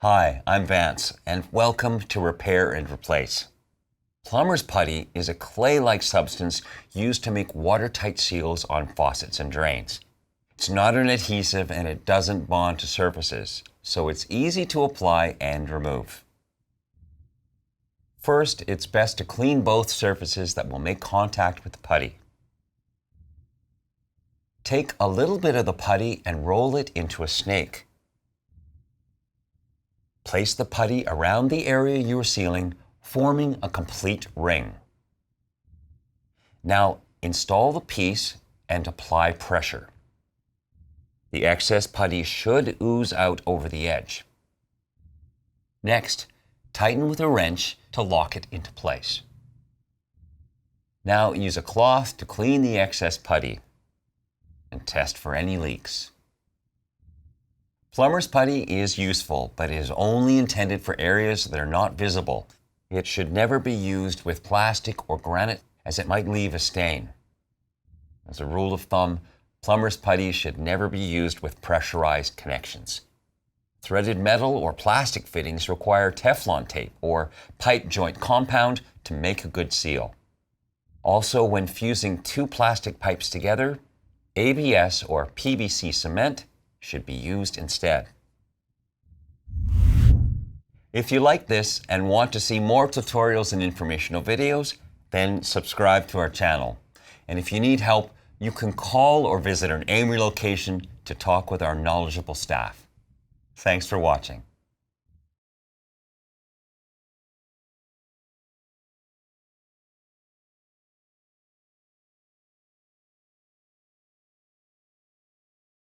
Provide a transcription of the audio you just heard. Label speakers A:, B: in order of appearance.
A: Hi, I'm Vance, and welcome to Repair and Replace. Plumber's putty is a clay-like substance used to make watertight seals on faucets and drains. It's not an adhesive and it doesn't bond to surfaces, so it's easy to apply and remove. First, it's best to clean both surfaces that will make contact with the putty. Take a little bit of the putty and roll it into a snake. Place the putty around the area you are sealing, forming a complete ring. Now install the piece and apply pressure. The excess putty should ooze out over the edge. Next, tighten with a wrench to lock it into place. Now use a cloth to clean the excess putty and test for any leaks. Plumber's putty is useful, but is only intended for areas that are not visible. It should never be used with plastic or granite, as it might leave a stain. As a rule of thumb, plumber's putty should never be used with pressurized connections. Threaded metal or plastic fittings require Teflon tape or pipe joint compound to make a good seal. Also, when fusing two plastic pipes together, ABS or PVC cement should be used instead. If you like this and want to see more tutorials and informational videos, then subscribe to our channel. And if you need help, you can call or visit an AMRE location to talk with our knowledgeable staff. Thanks for watching.